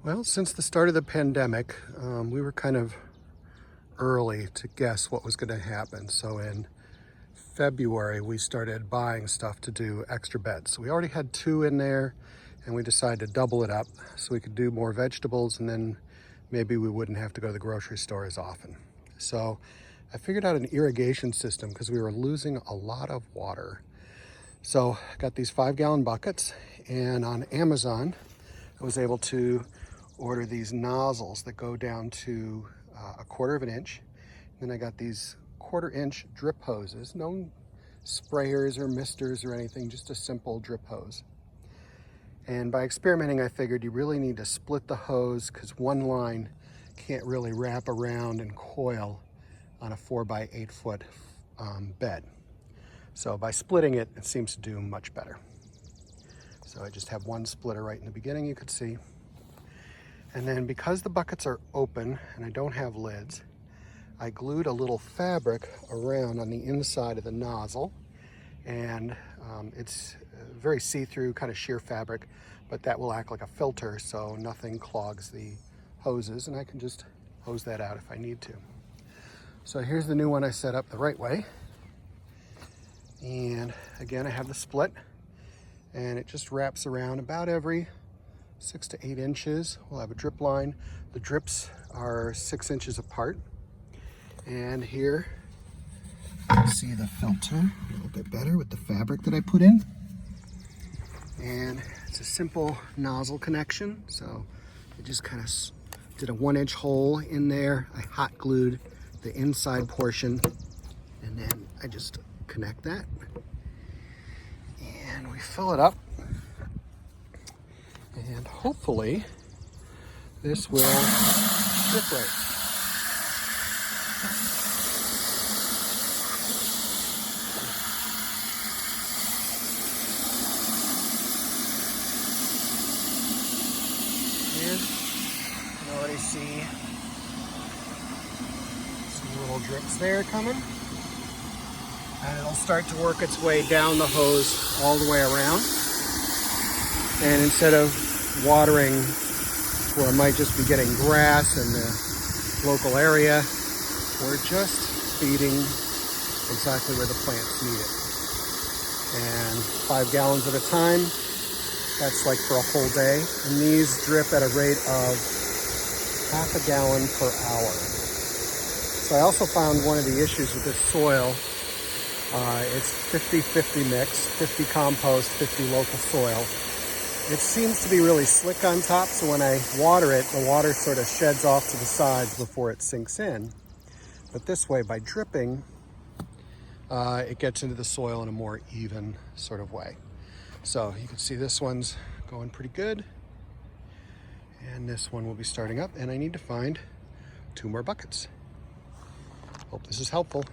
Well, since the start of the pandemic, we were kind of early to guess what was going to happen. So in February, we started buying stuff to do extra beds. So we already had 2 in there, and we decided to double it up so we could do more vegetables, and then maybe we wouldn't have to go to the grocery store as often. So I figured out an irrigation system because we were losing a lot of water. So I got these 5-gallon buckets, and on Amazon, I was able to order these nozzles that go down to 1/4 of an inch. Then I got these 1/4 inch drip hoses, no sprayers or misters or anything, just a simple drip hose. And by experimenting, I figured you really need to split the hose because one line can't really wrap around and coil on a 4 by 8 foot bed. So by splitting it, it seems to do much better. So I just have one splitter right in the beginning, you could see. And then because the buckets are open and I don't have lids, I glued a little fabric around on the inside of the nozzle. And it's very see-through, kind of sheer fabric, but that will act like a filter so nothing clogs the hoses, and I can just hose that out if I need to. So here's the new one I set up the right way. And again, I have the split, and it just wraps around about every 6 to 8 inches. We'll have a drip line. The drips are 6 inches apart. And here, you see the filter a little bit better with the fabric that I put in. And it's a simple nozzle connection. So I just kind of did a 1-inch hole in there. I hot glued the inside portion, and then I just connect that. And we fill it up. And hopefully this will drip right. And you can already see some little drips there coming. And it'll start to work its way down the hose all the way around. And instead of watering where I might just be getting grass in the local area, we're just feeding exactly where the plants need it. And 5 gallons at a time, that's like for a whole day. And these drip at a rate of 1/2 gallon per hour. So I also found one of the issues with this soil, it's 50-50 mix, 50 compost, 50 local soil. It seems to be really slick on top, so when I water it, the water sort of sheds off to the sides before it sinks in. But this way, by dripping, it gets into the soil in a more even sort of way. So you can see this one's going pretty good. And this one will be starting up, and I need to find 2 more buckets. Hope this is helpful.